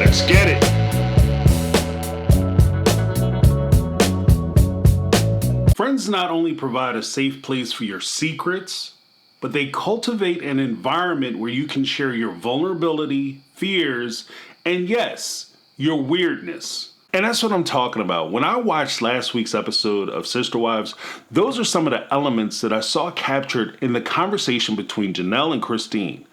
Let's get it. Friends not only provide a safe place for your secrets, but they cultivate an environment where you can share your vulnerability, fears, and yes, your weirdness. And that's what I'm talking about. When I watched last week's episode of Sister Wives, those are some of the elements that I saw captured in the conversation between Janelle and Christine.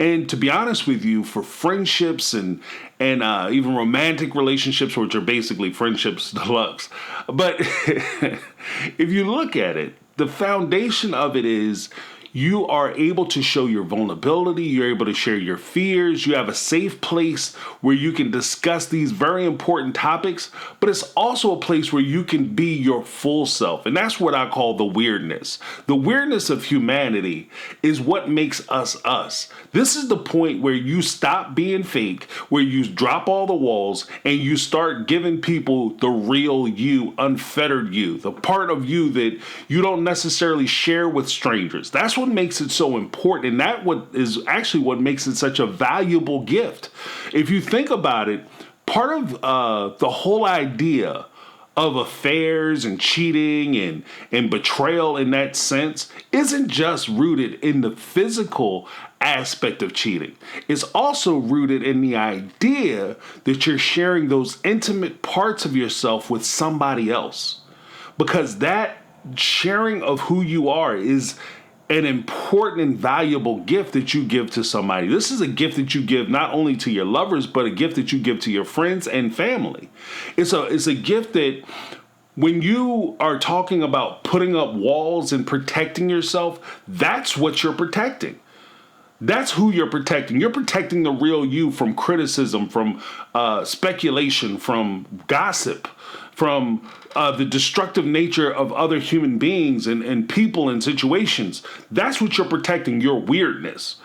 And to be honest with you, for friendships and even romantic relationships, which are basically friendships deluxe, but if you look at it, the foundation of it is you are able to show your vulnerability. You're able to share your fears. You have a safe place where you can discuss these very important topics, but it's also a place where you can be your full self. And that's what I call the weirdness. The weirdness of humanity is what makes us us. This is the point where you stop being fake, where you drop all the walls and you start giving people the real you, unfettered you, the part of you that you don't necessarily share with strangers. That's what makes it so important, and that what is actually what makes it such a valuable gift. If you think about it, part of the whole idea of affairs and cheating and betrayal in that sense isn't just rooted in the physical aspect of cheating. It's also rooted in the idea that you're sharing those intimate parts of yourself with somebody else, because that sharing of who you are is an important and valuable gift that you give to somebody. This is a gift that you give not only to your lovers, but a gift that you give to your friends and family. It's a gift that when you are talking about putting up walls and protecting yourself, that's what you're protecting. That's who you're protecting. You're protecting the real you from criticism, from speculation, from gossip, from the destructive nature of other human beings and people and situations. That's what you're protecting, your weirdness.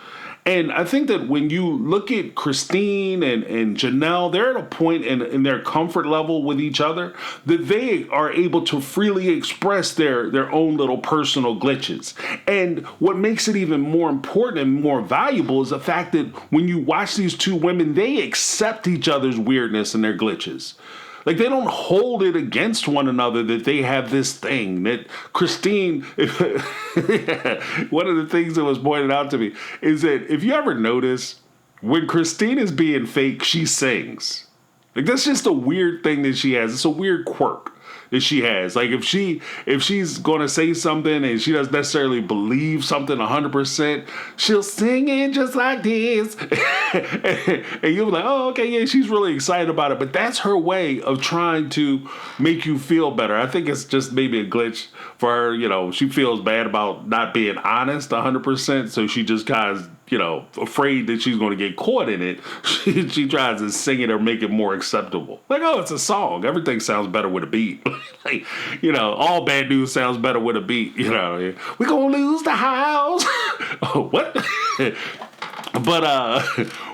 And I think that when you look at Christine and Janelle, they're at a point in their comfort level with each other that they are able to freely express their own little personal glitches. And what makes it even more important and more valuable is the fact that when you watch these two women, they accept each other's weirdness and their glitches. Like, they don't hold it against one another that they have this thing. That Christine, one of the things that was pointed out to me is that if you ever notice, when Christine is being fake, she sings. Like, that's just a weird thing that she has. It's a weird quirk that she has. Like, if she's going to say something and she doesn't necessarily believe something 100%, she'll sing it just like this. And you'll be like, oh, okay, yeah, she's really excited about it. But that's her way of trying to make you feel better. I think it's just maybe a glitch for her. You know, she feels bad about not being honest 100%. So she just kind of, afraid that she's going to get caught in it. She tries to sing it or make it more acceptable. Like, oh, it's a song. Everything sounds better with a beat. Like, all bad news sounds better with a beat. We're going to lose the house. Oh, what? But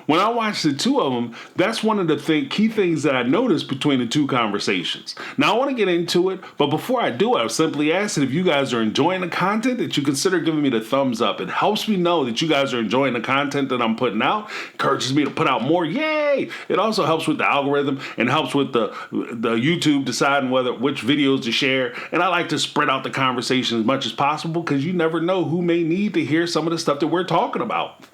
when I watched the two of them, that's one of the key things that I noticed between the two conversations. Now, I want to get into it, but before I do, I would simply ask that if you guys are enjoying the content, that you consider giving me the thumbs up. It helps me know that you guys are enjoying the content that I'm putting out. Encourages me to put out more. Yay! It also helps with the algorithm and helps with the YouTube deciding which videos to share. And I like to spread out the conversation as much as possible because you never know who may need to hear some of the stuff that we're talking about.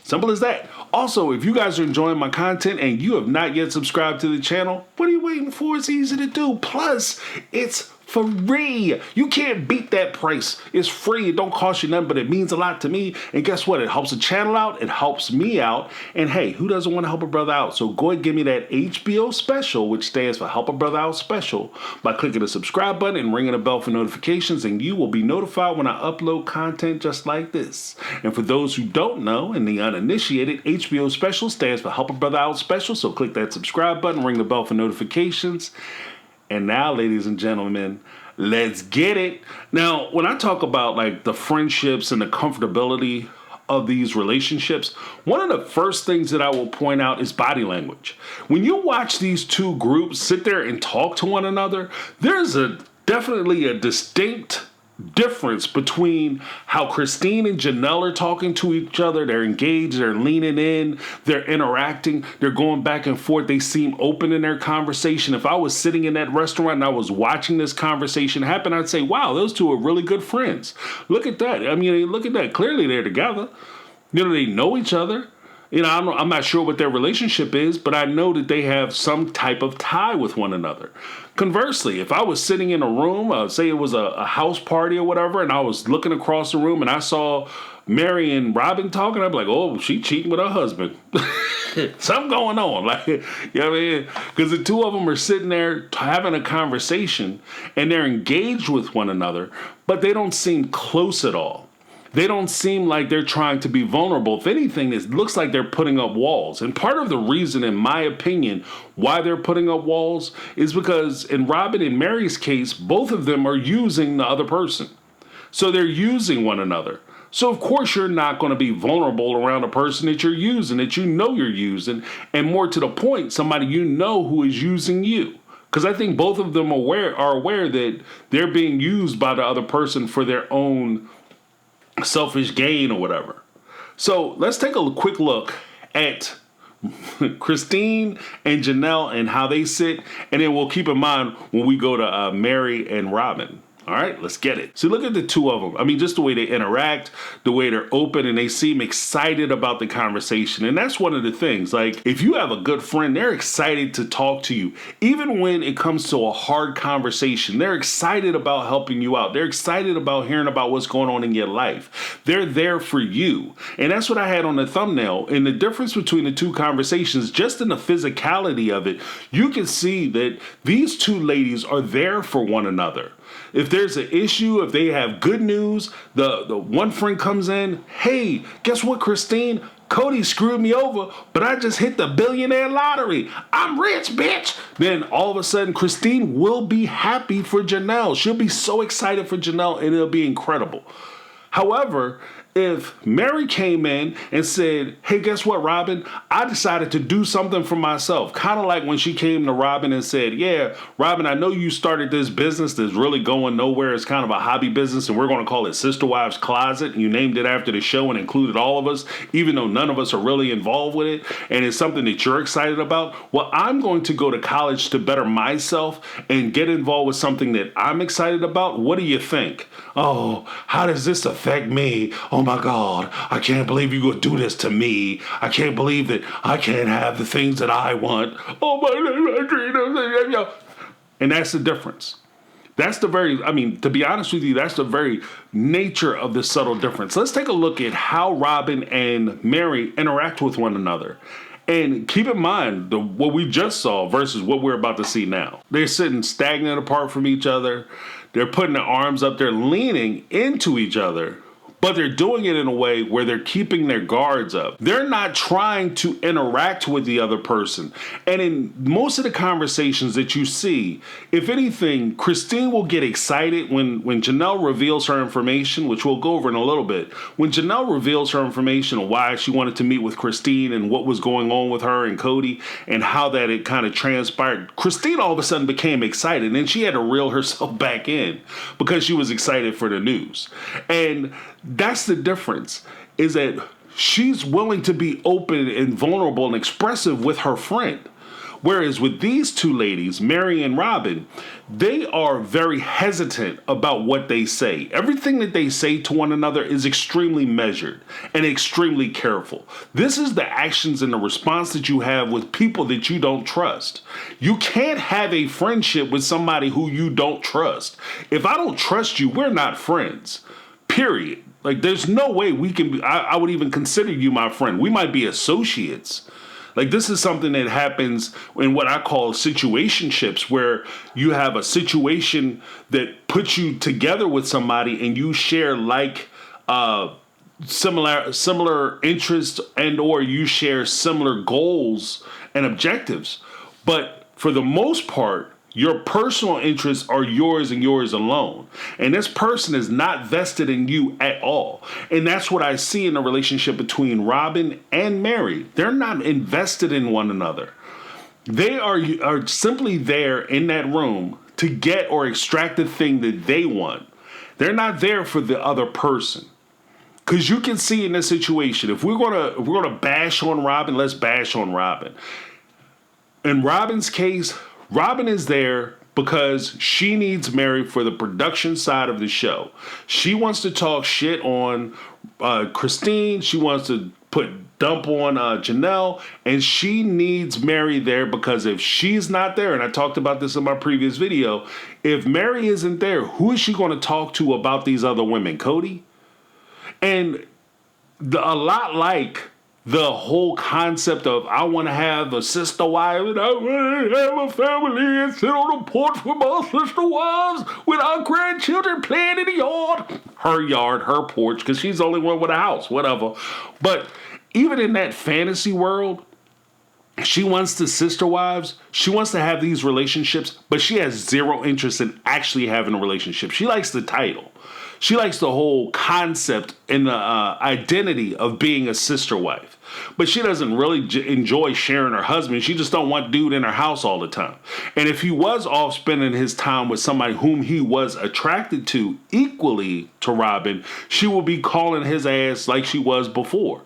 Simple as that. Also, if you guys are enjoying my content and you have not yet subscribed to the channel, what are you waiting for? It's easy to do. Plus, it's free. You can't beat that price. It's free. It don't cost you nothing, but it means a lot to me. And guess what? It helps the channel out. It helps me out. And hey, who doesn't want to help a brother out? So go ahead and give me that HBO special, which stands for Help a Brother Out Special, by clicking the subscribe button and ringing the bell for notifications, and you will be notified when I upload content just like this. And for those who don't know and the uninitiated, HBO special stands for Help a Brother Out Special. So click that subscribe button, ring the bell for notifications. And now, ladies and gentlemen, let's get it. Now, when I talk about like the friendships and the comfortability of these relationships, one of the first things that I will point out is body language. When you watch these two groups sit there and talk to one another, there's definitely a distinct difference between how Christine and Janelle are talking to each other. They're engaged, they're leaning in, they're interacting, they're going back and forth. They seem open in their conversation. If I was sitting in that restaurant and I was watching this conversation happen, I'd say, wow, those two are really good friends. Look at that. I mean, look at that. Clearly they're together. You know, they know each other. You know, I'm not sure what their relationship is, but I know that they have some type of tie with one another. Conversely, if I was sitting in a room, say it was a house party or whatever, and I was looking across the room and I saw Meri and Robyn talking, I'd be like, oh, she cheating with her husband. Something going on. Like, you know what I mean? Because the two of them are sitting there having a conversation and they're engaged with one another, but they don't seem close at all. They don't seem like they're trying to be vulnerable. If anything, it looks like they're putting up walls. And part of the reason, in my opinion, why they're putting up walls is because in Robyn and Meri's case, both of them are using the other person. So they're using one another. So of course you're not going to be vulnerable around a person that you're using, that you know you're using, and more to the point, somebody you know who is using you. Because I think both of them are aware that they're being used by the other person for their own selfish gain or whatever. So let's take a quick look at Christine and Janelle and how they sit, and then we'll keep in mind when we go to Meri and Robyn. All right, let's get it. So look at the two of them. I mean, just the way they interact, the way they're open, and they seem excited about the conversation. And that's one of the things. Like, if you have a good friend, they're excited to talk to you. Even when it comes to a hard conversation, they're excited about helping you out. They're excited about hearing about what's going on in your life. They're there for you. And that's what I had on the thumbnail. And the difference between the two conversations, just in the physicality of it, you can see that these two ladies are there for one another. If there's an issue, if they have good news, the one friend comes in, hey, guess what, Christine? Kody screwed me over, but I just hit the billionaire lottery. I'm rich, bitch. Then all of a sudden, Christine will be happy for Janelle. She'll be so excited for Janelle, and it'll be incredible. However, if Meri came in and said, hey, guess what, Robyn? I decided to do something for myself. Kind of like when she came to Robyn and said, yeah, Robyn, I know you started this business that's really going nowhere. It's kind of a hobby business, and we're going to call it Sister Wives Closet. You named it after the show and included all of us, even though none of us are really involved with it. And it's something that you're excited about. Well, I'm going to go to college to better myself and get involved with something that I'm excited about. What do you think? Oh, how does this affect me? Oh my God, I can't believe you're going to do this to me. I can't believe that I can't have the things that I want. Oh my, and that's the difference. That's the very, I mean, to be honest with you, that's the very nature of the subtle difference. Let's take a look at how Robyn and Meri interact with one another. And keep in mind what we just saw versus what we're about to see now. They're sitting stagnant apart from each other. They're putting their arms up. They're leaning into each other. But they're doing it in a way where they're keeping their guards up. They're not trying to interact with the other person. And in most of the conversations that you see, if anything, Christine will get excited when Janelle reveals her information, which we'll go over in a little bit. When Janelle reveals her information on why she wanted to meet with Christine and what was going on with her and Kody and how that it kind of transpired, Christine all of a sudden became excited, and she had to reel herself back in because she was excited for the news. And that's the difference, is that she's willing to be open and vulnerable and expressive with her friend. Whereas with these two ladies, Meri and Robyn, they are very hesitant about what they say. Everything that they say to one another is extremely measured and extremely careful. This is the actions and the response that you have with people that you don't trust. You can't have a friendship with somebody who you don't trust. If I don't trust you, we're not friends. Period. Like, there's no way we can be, I would even consider you my friend. We might be associates. Like, this is something that happens in what I call situationships, where you have a situation that puts you together with somebody and you share similar interests, and or you share similar goals and objectives. But for the most part, your personal interests are yours and yours alone. And this person is not vested in you at all. And that's what I see in the relationship between Robyn and Meri. They're not invested in one another. They are simply there in that room to get or extract the thing that they want. They're not there for the other person. Because you can see in this situation, if we're gonna bash on Robyn, let's bash on Robyn. In Robyn's case, Robyn is there because she needs Meri for the production side of the show. She wants to talk shit on Christine. She wants to dump on Janelle, and she needs Meri there because if she's not there, and I talked about this in my previous video, if Meri isn't there, who is she going to talk to about these other women? Kody? And a lot like the whole concept of I want to have a sister wife and I want to have a family and sit on the porch with my sister wives with our grandchildren playing in the yard, her porch, because she's the only one with a house, whatever. But even in that fantasy world, she wants the sister wives. She wants to have these relationships, but she has zero interest in actually having a relationship. She likes the title. She likes the whole concept and the identity of being a sister wife. But she doesn't really enjoy sharing her husband. She just don't want dude in her house all the time. And if he was off spending his time with somebody whom he was attracted to equally to Robyn, she will be calling his ass like she was before.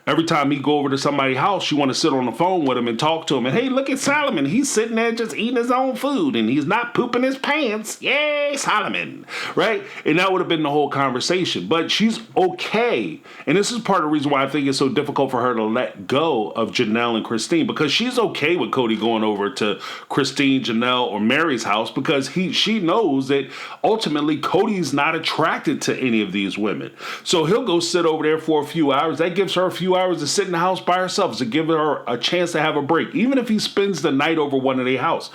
Every time he go over to somebody's house, you want to sit on the phone with him and talk to him. And hey, look at Solomon. He's sitting there just eating his own food and he's not pooping his pants. Yay, Solomon. Right? And that would have been the whole conversation. But she's okay. And this is part of the reason why I think it's so difficult for her to let go of Janelle and Christine, because she's okay with Kody going over to Christine, Janelle, or Meri's house because she knows that ultimately Kody's not attracted to any of these women. So he'll go sit over there for a few hours. That gives her a few hours to sit in the house by herself, to give her a chance to have a break. Even if he spends the night over one of their house,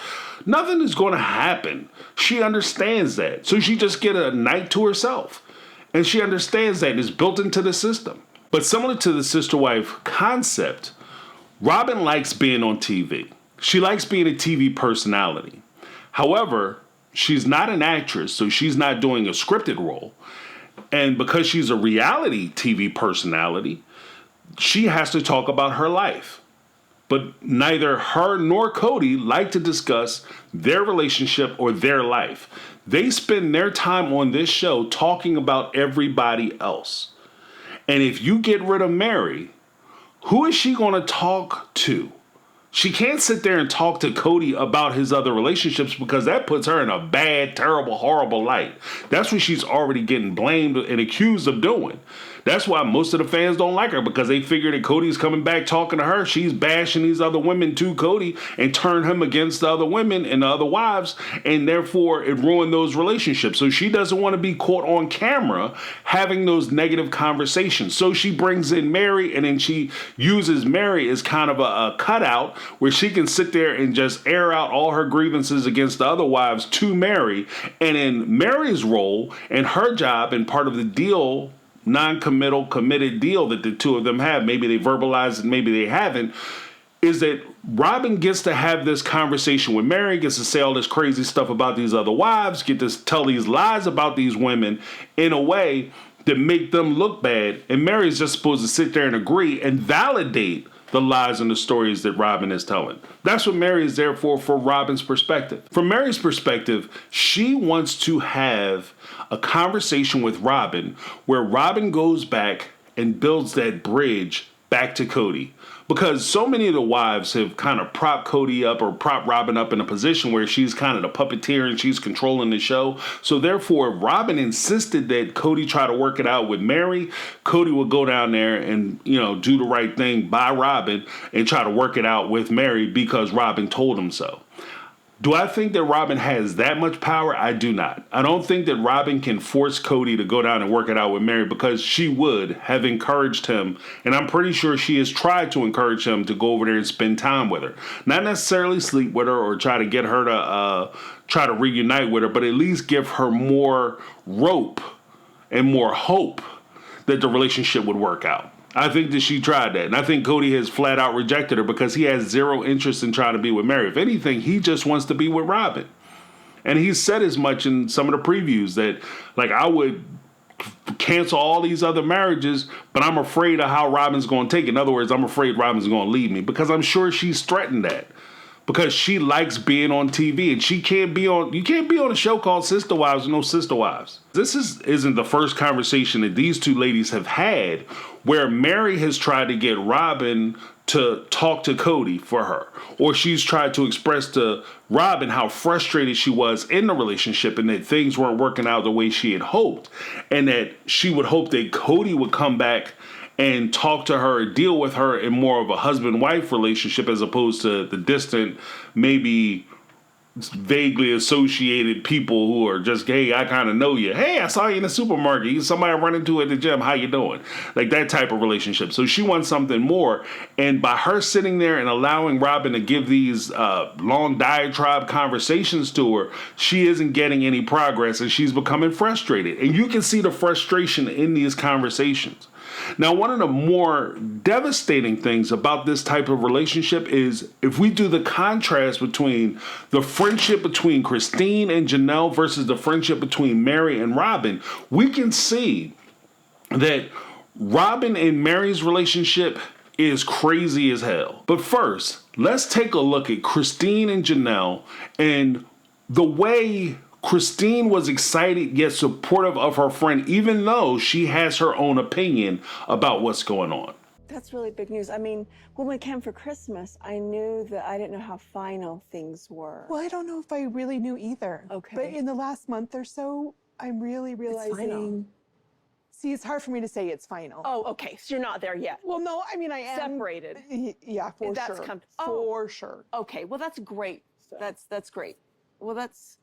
nothing is going to happen. She understands that. So she just get a night to herself. And she understands that. It's built into the system. But similar to the sister wife concept, Robyn likes being on TV. She likes being a TV personality. However, she's not an actress, so she's not doing a scripted role. And because she's a reality TV personality, she has to talk about her life. But neither her nor Kody like to discuss their relationship or their life. They spend their time on this show talking about everybody else. And if you get rid of Meri, who is she going to talk to? She can't sit there and talk to Kody about his other relationships because that puts her in a bad, terrible, horrible light. That's what she's already getting blamed and accused of doing. That's why most of the fans don't like her, because they figure that Kody's coming back talking to her. She's bashing these other women to Kody and turn him against the other women and the other wives, and therefore it ruined those relationships. So she doesn't want to be caught on camera having those negative conversations. So she brings in Meri, and then she uses Meri as kind of a cutout where she can sit there and just air out all her grievances against the other wives to Meri. And in Meri's role and her job and part of the deal, non-committal, committed deal that the two of them have, maybe they verbalize it, maybe they haven't, is that Robyn gets to have this conversation with Meri, gets to say all this crazy stuff about these other wives, get to tell these lies about these women in a way that make them look bad. And Meri's just supposed to sit there and agree and validate the lies and the stories that Robyn is telling. That's what Meri is there for Robyn's perspective. From Meri's perspective, she wants to have a conversation with Robyn where Robyn goes back and builds that bridge back to Kody. Because so many of the wives have kind of propped Kody up or propped Robyn up in a position where she's kind of the puppeteer and she's controlling the show. So therefore, Robyn insisted that Kody try to work it out with Meri. Kody would go down there and, do the right thing by Robyn and try to work it out with Meri because Robyn told him so. Do I think that Robyn has that much power? I do not. I don't think that Robyn can force Kody to go down and work it out with Meri, because she would have encouraged him, and I'm pretty sure she has tried to encourage him to go over there and spend time with her. Not necessarily sleep with her or try to get her to try to reunite with her, but at least give her more rope and more hope that the relationship would work out. I think that she tried that. And I think Kody has flat out rejected her because he has zero interest in trying to be with Meri. If anything, he just wants to be with Robyn. And he said as much in some of the previews that, I would cancel all these other marriages, but I'm afraid of how Robyn's going to take it. In other words, I'm afraid Robyn's going to leave me, because I'm sure she's threatened that. because she likes being on TV, and you can't be on a show called Sister Wives with no sister wives. This isn't the first conversation that these two ladies have had where Meri has tried to get Robyn to talk to Kody for her, or she's tried to express to Robyn how frustrated she was in the relationship and that things weren't working out the way she had hoped, and that she would hope that Kody would come back and talk to her, deal with her in more of a husband-wife relationship as opposed to the distant, maybe vaguely associated people who are just, hey, I kind of know you. Hey, I saw you in the supermarket. You somebody I run into at the gym. How you doing? Like that type of relationship. So she wants something more. And by her sitting there and allowing Robyn to give these long diatribe conversations to her, she isn't getting any progress and she's becoming frustrated. And you can see the frustration in these conversations. Now, one of the more devastating things about this type of relationship is if we do the contrast between the friendship between Chrisinte and Janelle versus the friendship between Meri and Robyn, we can see that Robyn and Meri's relationship is crazy as hell. But first, let's take a look at Chrisinte and Janelle and the way Chrisinte was excited yet supportive of her friend, even though she has her own opinion about what's going on. That's really big news. I mean, when we came for Christmas, I knew that I didn't know how final things were. Well, I don't know if I really knew either. Okay. But in the last month or so, I'm really realizing. It's final. See, it's hard for me to say it's final. Oh, okay. So you're not there yet. Well, no, I mean, I am. Separated. Yeah, for That's sure. oh. For sure. Okay. Well, that's great. So. That's great. Well, that's.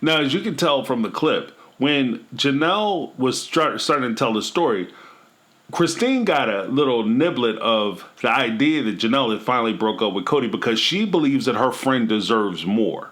Now, as you can tell from the clip, when Janelle was starting to tell the story, Chrisinte got a little niblet of the idea that Janelle had finally broke up with Kody because she believes that her friend deserves more.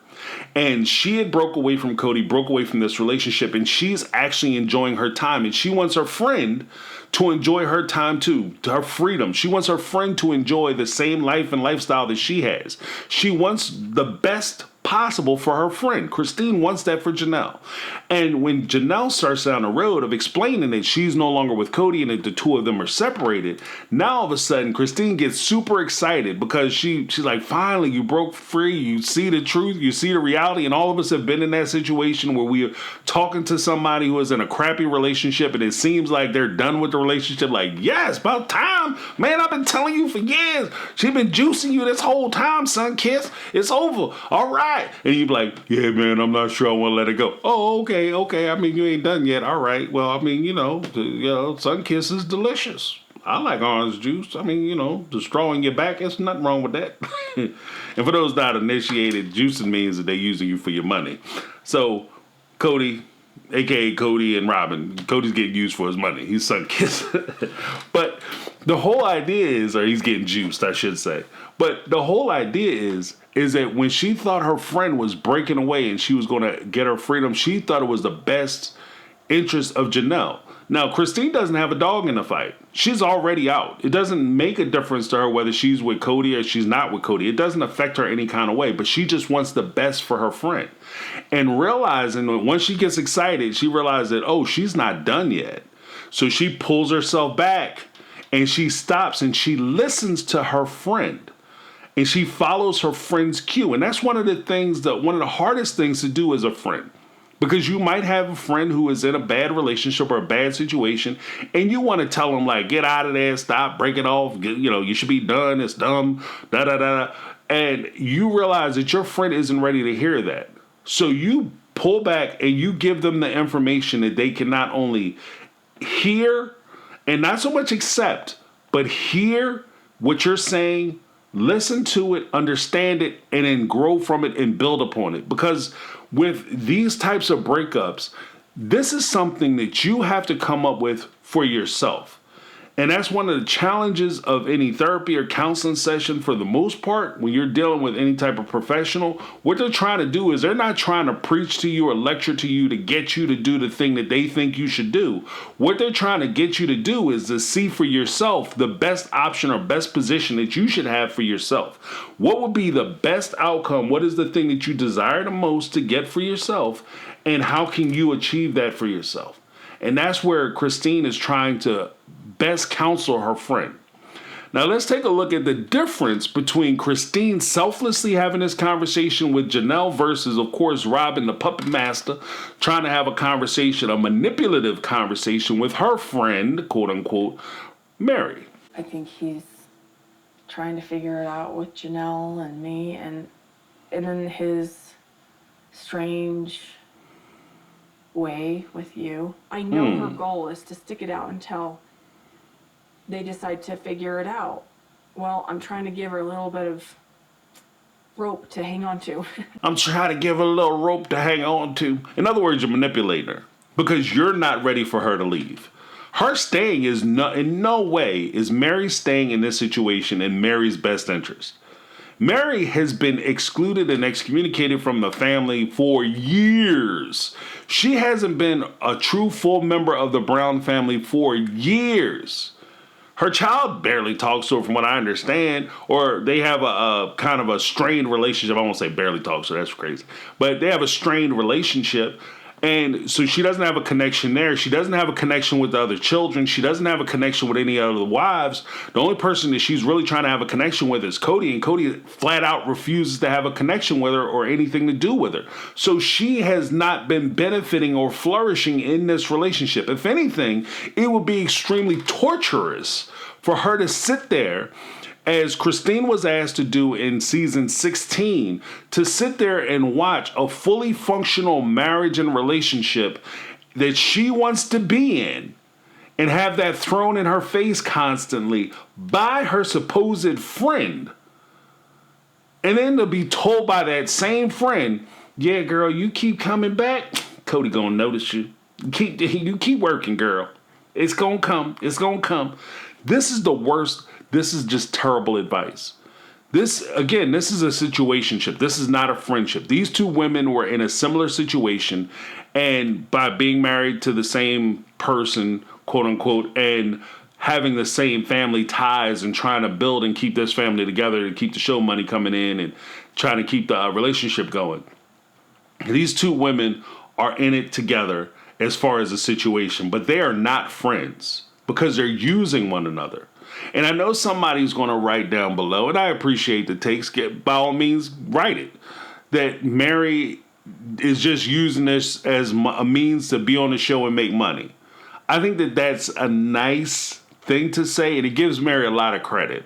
And she had broke away from Kody, broke away from this relationship, and she's actually enjoying her time. And she wants her friend to enjoy her time too, to her freedom. She wants her friend to enjoy the same life and lifestyle that she has. She wants the best possible for her friend. Chrisinte wants that for Janelle. And when Janelle starts down the road of explaining that she's no longer with Kody and that the two of them are separated, now all of a sudden Chrisinte gets super excited because she's like, finally, you broke free. You see the truth. You see the reality. And all of us have been in that situation where we are talking to somebody who is in a crappy relationship and it seems like they're done with the relationship. Like, yes, about time. Man, I've been telling you for years. She's been juicing you this whole time, son. Kiss. It's over. All right. And you'd be like, yeah, man, I'm not sure I want to let it go. Oh, okay. I mean, you ain't done yet. All right. Well, I mean, sun kiss is delicious. I like orange juice. I mean, the straw in your back, there's nothing wrong with that. And for those not initiated, juicing means that they're using you for your money. So Kody, a.k.a. Kody and Robyn, Cody's getting used for his money. He's sun kissed. But the whole idea is, or he's getting juiced, I should say. But the whole idea is that when she thought her friend was breaking away and she was going to get her freedom, she thought it was the best interest of Janelle. Now, Chrisinte doesn't have a dog in the fight. She's already out. It doesn't make a difference to her whether she's with Kody or she's not with Kody. It doesn't affect her any kind of way, but she just wants the best for her friend. And realizing that once she gets excited, she realizes that, oh, she's not done yet. So she pulls herself back and she stops and she listens to her friend. And she follows her friend's cue. And that's one of the hardest things to do as a friend. Because you might have a friend who is in a bad relationship or a bad situation, and you want to tell them, like, get out of there, stop, break it off, you should be done, it's dumb, da-da-da. And you realize that your friend isn't ready to hear that. So you pull back and you give them the information that they can not only hear and not so much accept, but hear what you're saying, listen to it, understand it, and then grow from it and build upon it. Because with these types of breakups, this is something that you have to come up with for yourself. And that's one of the challenges of any therapy or counseling session for the most part. When you're dealing with any type of professional, what they're trying to do is they're not trying to preach to you or lecture to you to get you to do the thing that they think you should do. What they're trying to get you to do is to see for yourself the best option or best position that you should have for yourself. What would be the best outcome? What is the thing that you desire the most to get for yourself? And how can you achieve that for yourself? And that's where Chrisinte is trying to best counsel her friend. Now let's take a look at the difference between Christine selflessly having this conversation with Janelle versus, of course, Robyn, the puppet master, trying to have a conversation, a manipulative conversation with her friend, quote unquote, Meri. I think he's trying to figure it out with Janelle and me, and in his strange way with you. I know her goal is to stick it out until they decide to figure it out. Well, I'm trying to give her a little bit of rope to hang on to. I'm trying to give her a little rope to hang on to. In other words, you're manipulating her because you're not ready for her to leave. Her staying is in no way is Meri staying in this situation in Meri's best interest. Meri has been excluded and excommunicated from the family for years. She hasn't been a true full member of the Brown family for years. Her child barely talks to her from what I understand, or they have a kind of a strained relationship. I won't say barely talks to her, that's crazy. But they have a strained relationship. And so she doesn't have a connection there. She doesn't have a connection with the other children. She doesn't have a connection with any other wives. The only person that she's really trying to have a connection with is Kody, and Kody flat out refuses to have a connection with her or anything to do with her. So she has not been benefiting or flourishing in this relationship. If anything, it would be extremely torturous for her to sit there, as Christine was asked to do in season 16, to sit there and watch a fully functional marriage and relationship that she wants to be in and have that thrown in her face constantly by her supposed friend. And then to be told by that same friend, yeah, girl, you keep coming back, Kody gonna notice you. You keep working, girl. It's gonna come. It's gonna come. This is the worst. This is just terrible advice. This is a situationship. This is not a friendship. These two women were in a similar situation, and by being married to the same person, quote unquote, and having the same family ties and trying to build and keep this family together to keep the show money coming in and trying to keep the relationship going. These two women are in it together as far as a situation, but they are not friends because they're using one another. And I know somebody's going to write down below, and I appreciate the takes. By all means, write it. That Meri is just using this as a means to be on the show and make money. I think that that's a nice thing to say, and it gives Meri a lot of credit.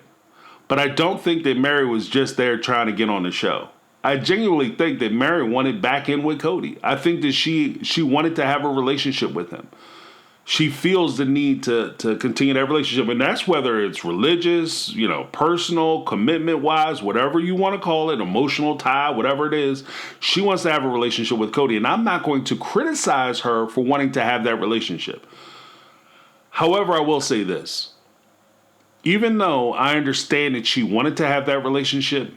But I don't think that Meri was just there trying to get on the show. I genuinely think that Meri wanted back in with Kody. I think that she wanted to have a relationship with him. She feels the need to continue that relationship. And that's whether it's religious, personal, commitment-wise, whatever you want to call it, emotional tie, whatever it is. She wants to have a relationship with Kody. And I'm not going to criticize her for wanting to have that relationship. However, I will say this. Even though I understand that she wanted to have that relationship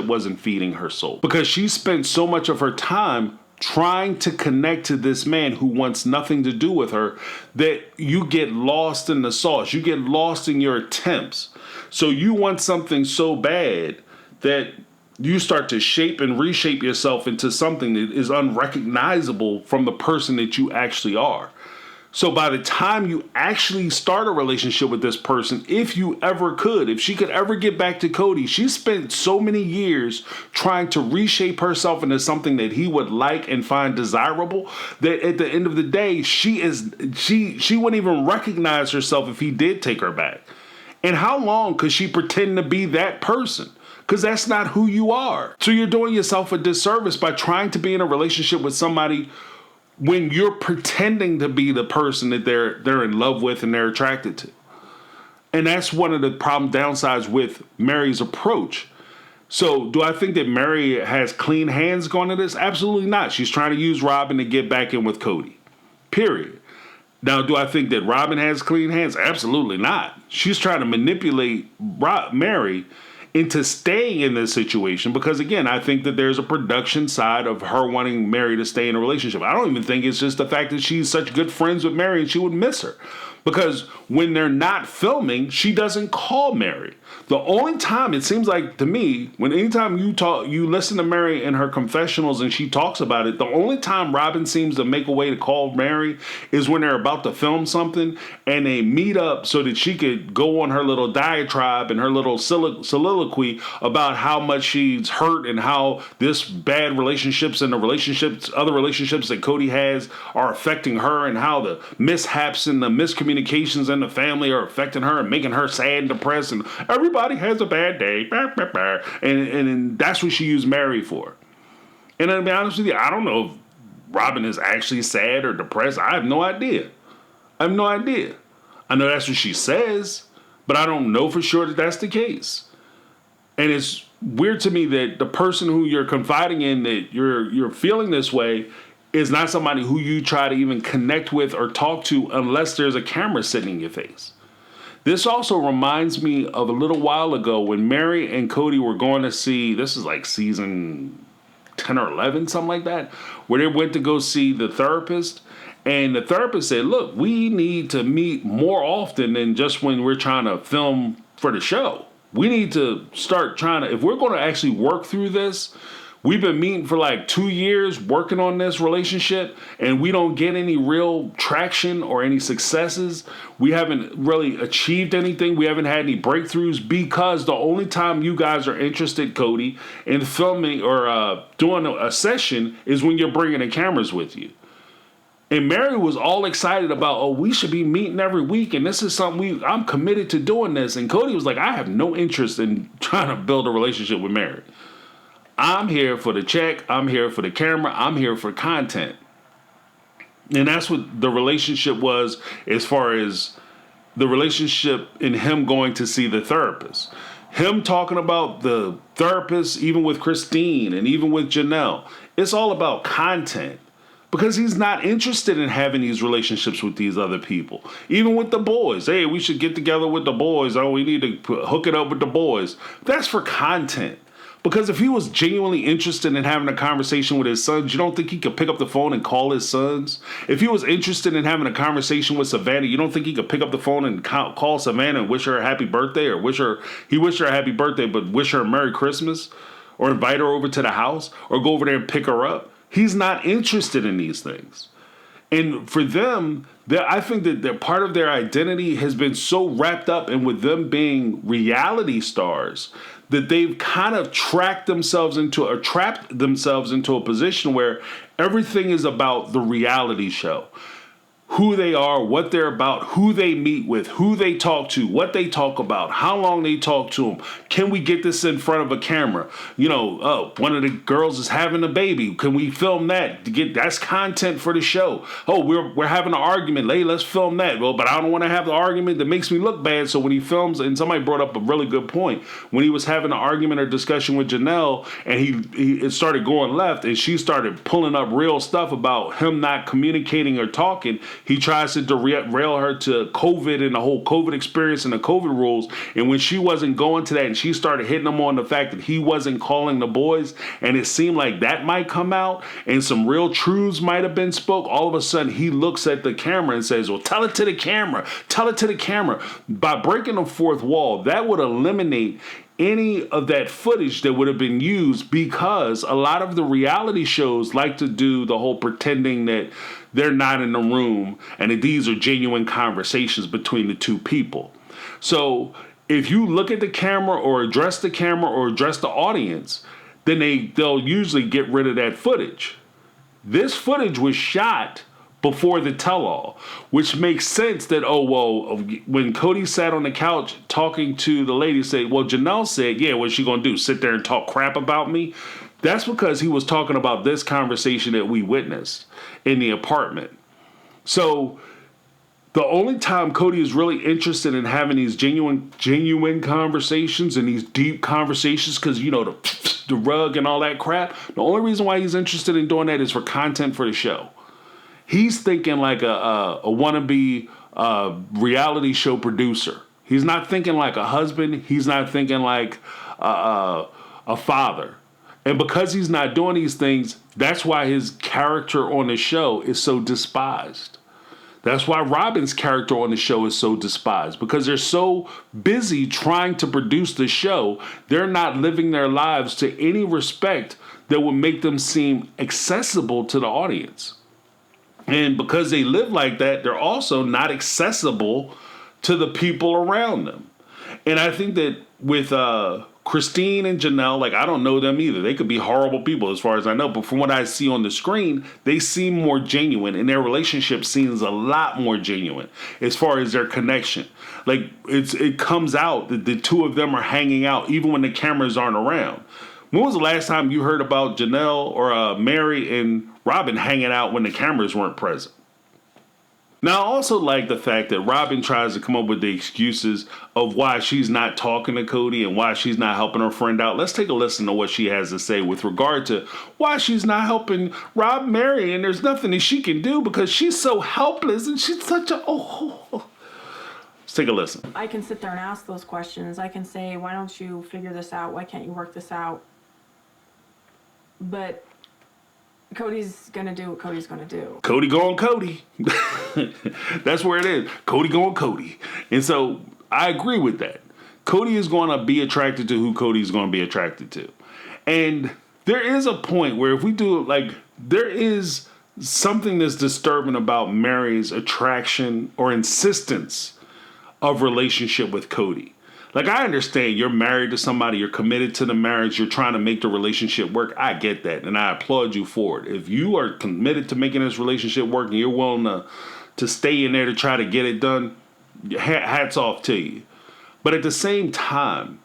wasn't feeding her soul. Because she spent so much of her time trying to connect to this man who wants nothing to do with her, that you get lost in the sauce. You get lost in your attempts. So you want something so bad that you start to shape and reshape yourself into something that is unrecognizable from the person that you actually are. So by the time you actually start a relationship with this person, if she could ever get back to Kody, she spent so many years trying to reshape herself into something that he would like and find desirable, that at the end of the day, she wouldn't even recognize herself if he did take her back. And how long could she pretend to be that person? Because that's not who you are. So you're doing yourself a disservice by trying to be in a relationship with somebody when you're pretending to be the person that they're in love with and they're attracted to. And that's one of the downsides with Meri's approach. So do I think that Meri has clean hands going to this? Absolutely not. She's trying to use Robyn to get back in with Kody. Period. Now, do I think that Robyn has clean hands? Absolutely not. She's trying to manipulate Meri into staying in this situation because, again, I think that there's a production side of her wanting Meri to stay in a relationship. I don't even think it's just the fact that she's such good friends with Meri and she would miss her. Because when they're not filming, she doesn't call Meri. The only time, it seems like to me, anytime you listen to Meri in her confessionals and she talks about it, the only time Robyn seems to make a way to call Meri is when they're about to film something and they meet up so that she could go on her little diatribe and her little soliloquy about how much she's hurt and how this bad relationships and other relationships that Kody has are affecting her, and how the mishaps and the miscommunications in the family are affecting her and making her sad and depressed, and everybody has a bad day, and that's what she used Meri for. And to be honest with you, I don't know if Robyn is actually sad or depressed. I have no idea. I know that's what she says, but I don't know for sure that that's the case. And it's weird to me that the person who you're confiding in, that you're feeling this way, is not somebody who you try to even connect with or talk to unless there's a camera sitting in your face. This also reminds me of a little while ago when Meri and Kody were going to see, this is like season 10 or 11, something like that, where they went to go see the therapist. And the therapist said, look, we need to meet more often than just when we're trying to film for the show. We need to start trying to, if we're going to actually work through this, we've been meeting for like 2 years working on this relationship, and we don't get any real traction or any successes. We haven't really achieved anything. We haven't had any breakthroughs because the only time you guys are interested, Kody, in filming or doing a session is when you're bringing the cameras with you. And Meri was all excited about, oh, we should be meeting every week, and this is something I'm committed to doing this. And Kody was like, I have no interest in trying to build a relationship with Meri. I'm here for the check. I'm here for the camera. I'm here for content. And that's what the relationship was, as far as the relationship in him going to see the therapist. Him talking about the therapist, even with Christine and even with Janelle. It's all about content. Because he's not interested in having these relationships with these other people. Even with the boys. Hey, we should get together with the boys. Oh, we need to hook it up with the boys. That's for content. Because if he was genuinely interested in having a conversation with his sons, you don't think he could pick up the phone and call his sons? If he was interested in having a conversation with Savannah, you don't think he could pick up the phone and call Savannah and wish her a happy birthday? Or wished her a happy birthday, but wish her a Merry Christmas? Or invite her over to the house? Or go over there and pick her up? He's not interested in these things. And for them, I think that part of their identity has been so wrapped up in with them being reality stars that they've kind of trapped themselves into a position where everything is about the reality show. Who they are, what they're about, who they meet with, who they talk to, what they talk about, how long they talk to them. Can we get this in front of a camera? One of the girls is having a baby. Can we film that? That's content for the show. Oh, we're having an argument. Hey, let's film that. Well, but I don't want to have the argument that makes me look bad. So when he films, and somebody brought up a really good point, when he was having an argument or discussion with Janelle, and it started going left, and she started pulling up real stuff about him not communicating or talking. He tries to derail her to COVID and the whole COVID experience and the COVID rules. And when she wasn't going to that, and she started hitting him on the fact that he wasn't calling the boys, and it seemed like that might come out and some real truths might have been spoke, all of a sudden he looks at the camera and says, well, tell it to the camera. Tell it to the camera. By breaking the fourth wall, that would eliminate any of that footage that would have been used, because a lot of the reality shows like to do the whole pretending that they're not in the room and that these are genuine conversations between the two people. So if you look at the camera or address the audience, then they'll usually get rid of that footage. This footage was shot before the tell-all, which makes sense that, when Kody sat on the couch talking to the lady, Janelle said, yeah, what's she gonna do, sit there and talk crap about me? That's because he was talking about this conversation that we witnessed in the apartment. So the only time Kody is really interested in having these genuine conversations and these deep conversations, because, the rug and all that crap, the only reason why he's interested in doing that is for content for the show. He's thinking like a wannabe reality show producer. He's not thinking like a husband. He's not thinking like a father. And because he's not doing these things, that's why his character on the show is so despised. That's why Robyn's character on the show is so despised, because they're so busy trying to produce the show, they're not living their lives to any respect that would make them seem accessible to the audience. And because they live like that, they're also not accessible to the people around them. And I think that with Christine and Janelle, like, I don't know them either. They could be horrible people as far as I know. But from what I see on the screen, they seem more genuine. And their relationship seems a lot more genuine as far as their connection. Like, it comes out that the two of them are hanging out even when the cameras aren't around. When was the last time you heard about Janelle or Meri and Robyn hanging out when the cameras weren't present? Now, I also like the fact that Robyn tries to come up with the excuses of why she's not talking to Kody and why she's not helping her friend out. Let's take a listen to what she has to say with regard to why she's not helping Meri, and there's nothing that she can do because she's so helpless and she's such a... Let's take a listen. I can sit there and ask those questions. I can say, why don't you figure this out? Why can't you work this out? But Kody's gonna do what Kody's gonna do. Kody going Kody. That's where it is. Kody going Kody. And so I agree with that. Kody is going to be attracted to who Kody's going to be attracted to. And there is a point where if we do, like, there is something that's disturbing about Meri's attraction or insistence of relationship with Kody. Like, I understand you're married to somebody, you're committed to the marriage, you're trying to make the relationship work. I get that, and I applaud you for it. If you are committed to making this relationship work and you're willing to stay in there to try to get it done, hats off to you. But at the same time,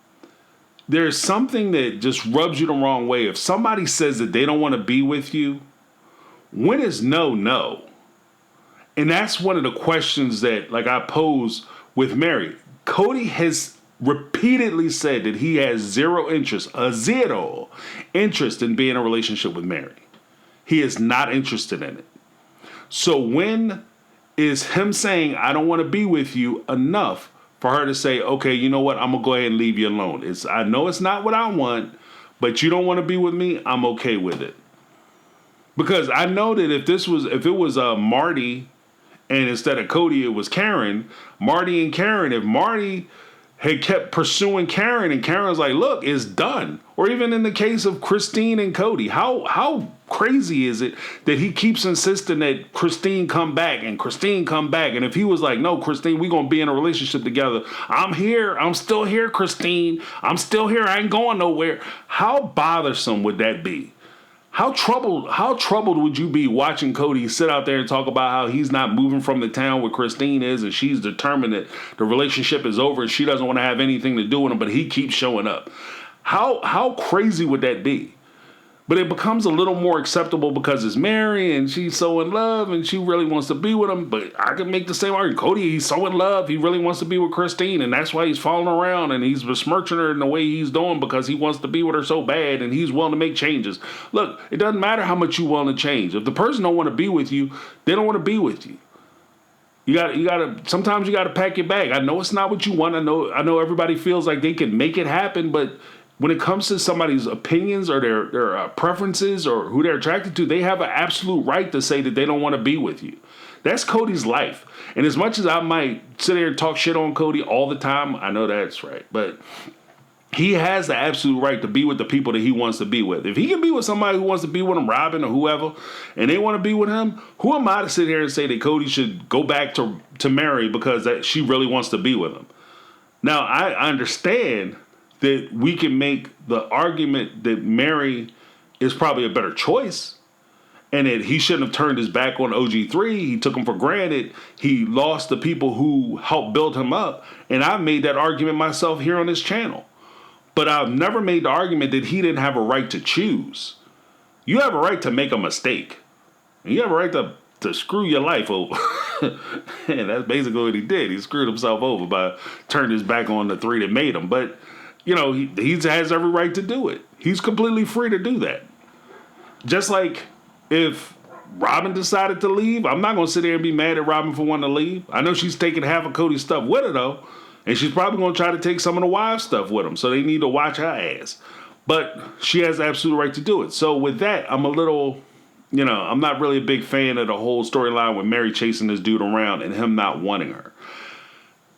there's something that just rubs you the wrong way. If somebody says that they don't want to be with you, when is no, no? And that's one of the questions that, like, I pose with Meri. Kody has repeatedly said that he has zero interest in being in a relationship with Meri. He is not interested in it. So when is him saying, I don't want to be with you, enough for her to say, okay, you know what, I'm going to go ahead and leave you alone. I know it's not what I want, but you don't want to be with me, I'm okay with it. Because I know that if it was Marty, and instead of Kody, it was Karen, Marty and Karen, if Marty had kept pursuing Karen and Karen was like, look, it's done. Or even in the case of Christine and Kody, how crazy is it that he keeps insisting that Christine come back and Christine come back? And if he was like, no, Christine, we're going to be in a relationship together. I'm here. I'm still here, Christine. I'm still here. I ain't going nowhere. How bothersome would that be? How troubled would you be watching Kody sit out there and talk about how he's not moving from the town where Christine is and she's determined that the relationship is over and she doesn't want to have anything to do with him, but he keeps showing up? How crazy would that be? But it becomes a little more acceptable because it's Meri and she's so in love and she really wants to be with him. But I can make the same argument. Kody, he's so in love. He really wants to be with Christine. And that's why he's falling around and he's besmirching her in the way he's doing because he wants to be with her so bad and he's willing to make changes. Look, it doesn't matter how much you're willing to change. If the person don't want to be with you, they don't want to be with you. Sometimes you gotta pack your bag. I know it's not what you want. I know everybody feels like they can make it happen, but when it comes to somebody's opinions or their preferences or who they're attracted to, they have an absolute right to say that they don't want to be with you. That's Kody's life. And as much as I might sit there and talk shit on Kody all the time, I know that's right. But he has the absolute right to be with the people that he wants to be with. If he can be with somebody who wants to be with him, Robyn or whoever, and they want to be with him, who am I to sit here and say that Kody should go back to Meri because she really wants to be with him? Now, I understand that we can make the argument that Meri is probably a better choice and that he shouldn't have turned his back on OG3. He took him for granted. He lost the people who helped build him up. And I've made that argument myself here on this channel. But I've never made the argument that he didn't have a right to choose. You have a right to make a mistake. And you have a right to screw your life over. And that's basically what he did. He screwed himself over by turning his back on the three that made him. But you know, he has every right to do it. He's completely free to do that. Just like if Robyn decided to leave, I'm not going to sit there and be mad at Robyn for wanting to leave. I know she's taking half of Kody's stuff with her, though. And she's probably going to try to take some of the wives' stuff with him. So they need to watch her ass. But she has the absolute right to do it. So with that, I'm a little, I'm not really a big fan of the whole storyline with Meri chasing this dude around and him not wanting her.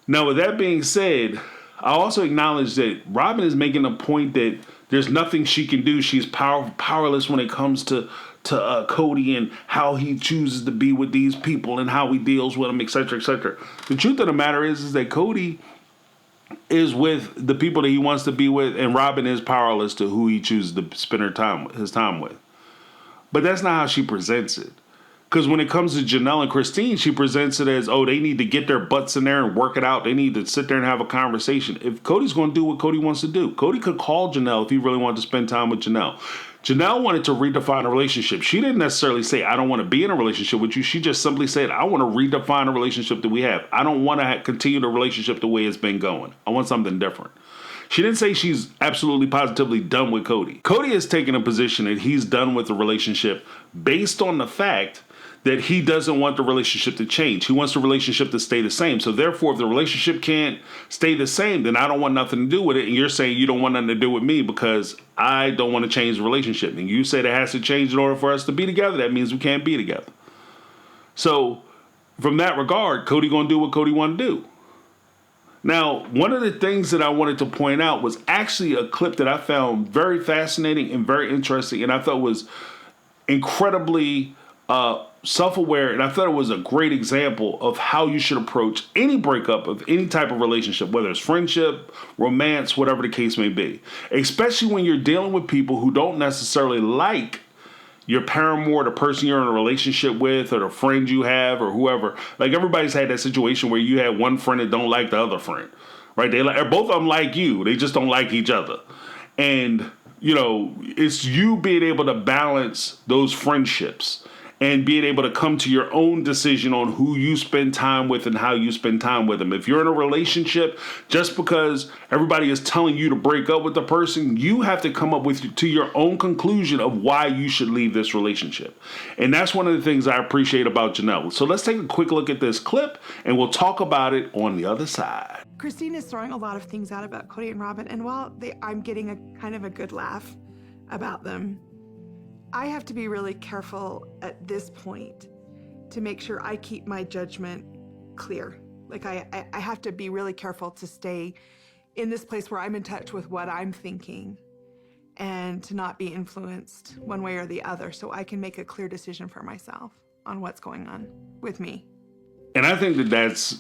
Now, with that being said, I also acknowledge that Robyn is making a point that there's nothing she can do. She's powerless when it comes to Kody and how he chooses to be with these people and how he deals with them, etc., etc. The truth of the matter is that Kody is with the people that he wants to be with, and Robyn is powerless to who he chooses to spend his time with. But that's not how she presents it. Because when it comes to Janelle and Chrisine, she presents it as, they need to get their butts in there and work it out. They need to sit there and have a conversation. If Cody's going to do what Kody wants to do, Kody could call Janelle if he really wanted to spend time with Janelle. Janelle wanted to redefine a relationship. She didn't necessarily say, I don't want to be in a relationship with you. She just simply said, I want to redefine a relationship that we have. I don't want to continue the relationship the way it's been going. I want something different. She didn't say she's absolutely positively done with Kody. Kody has taken a position that he's done with the relationship based on the fact that he doesn't want the relationship to change. He wants the relationship to stay the same. So therefore, if the relationship can't stay the same, then I don't want nothing to do with it. And you're saying you don't want nothing to do with me because I don't want to change the relationship. And you said it has to change in order for us to be together. That means we can't be together. So from that regard, Kody gonna do what Kody want to do. Now, one of the things that I wanted to point out was actually a clip that I found very fascinating and very interesting, and I thought was incredibly self-aware, and I thought it was a great example of how you should approach any breakup of any type of relationship, whether it's friendship, romance, whatever the case may be. Especially when you're dealing with people who don't necessarily like your paramour, the person you're in a relationship with, or the friend you have, or whoever. Like, everybody's had that situation where you had one friend that don't like the other friend, right? Both of them like you, they just don't like each other. And, it's you being able to balance those friendships and being able to come to your own decision on who you spend time with and how you spend time with them. If you're in a relationship, just because everybody is telling you to break up with the person, you have to come up to your own conclusion of why you should leave this relationship. And that's one of the things I appreciate about Janelle. So let's take a quick look at this clip, and we'll talk about it on the other side. Chrisine is throwing a lot of things out about Kody and Robyn, and while I'm getting a kind of a good laugh about them, I have to be really careful at this point to make sure I keep my judgment clear. Like, I have to be really careful to stay in this place where I'm in touch with what I'm thinking and to not be influenced one way or the other, so I can make a clear decision for myself on what's going on with me. And I think that that's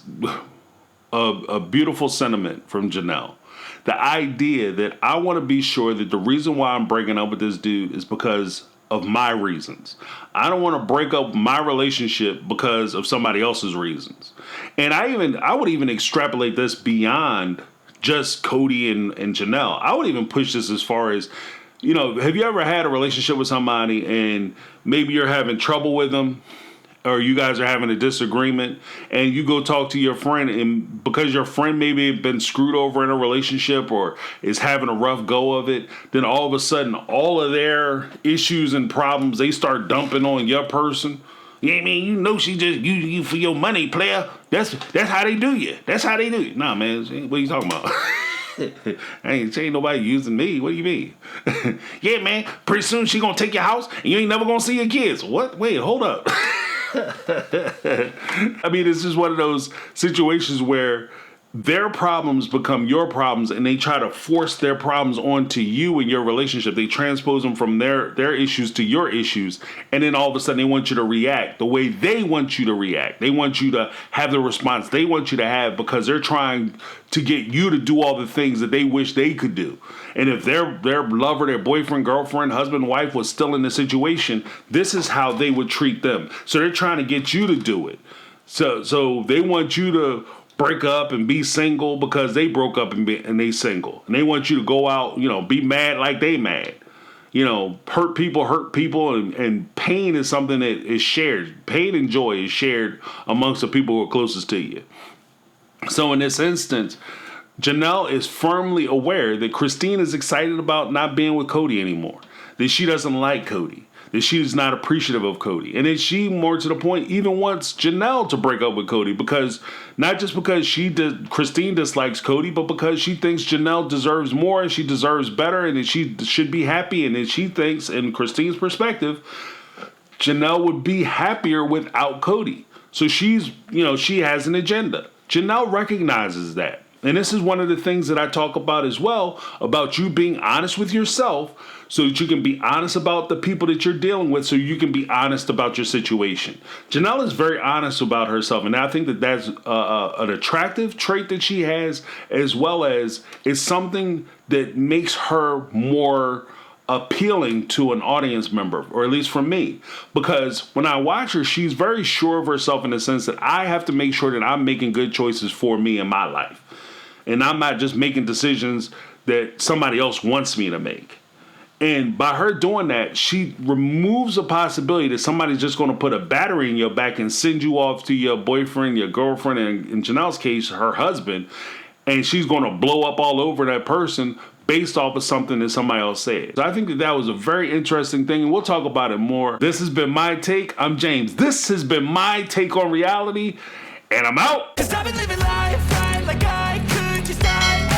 a beautiful sentiment from Janelle. The idea that I want to be sure that the reason why I'm breaking up with this dude is because of my reasons. I don't want to break up my relationship because of somebody else's reasons. And I would even extrapolate this beyond just Kody and Janelle. I would even push this as far as, have you ever had a relationship with somebody and maybe you're having trouble with them, or you guys are having a disagreement, and you go talk to your friend, and because your friend maybe been screwed over in a relationship or is having a rough go of it, then all of a sudden all of their issues and problems, they start dumping on your person. Yeah, I mean, she just you for your money, player. That's how they do you. That's how they do you. Nah, man, what are you talking about? ain't nobody using me. What do you mean? Yeah, man, pretty soon she gonna take your house and you ain't never gonna see your kids. What? Wait, hold up. I mean, it's just one of those situations where their problems become your problems, and they try to force their problems onto you in your relationship. They transpose them from their issues to your issues, and then all of a sudden they want you to react the way they want you to react. They want you to have the response they want you to have because they're trying to get you to do all the things that they wish they could do. And if their lover, their boyfriend, girlfriend, husband, wife was still in the situation, this is how they would treat them. So they're trying to get you to do it. So they want you to break up and be single because they broke up and they single. And they want you to go out, be mad like they mad. Hurt people, and pain is something that is shared. Pain and joy is shared amongst the people who are closest to you. So in this instance, Janelle is firmly aware that Chrisine is excited about not being with Kody anymore, that she doesn't like Kody, that she's not appreciative of Kody, and that she, more to the point, even wants Janelle to break up with Kody, because not just because Chrisine dislikes Kody, but because she thinks Janelle deserves more and she deserves better, and that she should be happy, and that she thinks, in Christine's perspective, Janelle would be happier without Kody. So she's, she has an agenda. Janelle recognizes that. And this is one of the things that I talk about as well, about you being honest with yourself so that you can be honest about the people that you're dealing with, so you can be honest about your situation. Janelle is very honest about herself, and I think that that's an attractive trait that she has, as well as it's something that makes her more appealing to an audience member, or at least for me, because when I watch her, she's very sure of herself in the sense that I have to make sure that I'm making good choices for me in my life. And I'm not just making decisions that somebody else wants me to make. And by her doing that, she removes a possibility that somebody's just going to put a battery in your back and send you off to your boyfriend, your girlfriend, and in Janelle's case, her husband, and she's going to blow up all over that person based off of something that somebody else said. So I think that was a very interesting thing, and we'll talk about it more. This has been my take. I'm James. This has been my take on reality, and I'm out. 'Cause I've been living life right like I could just die.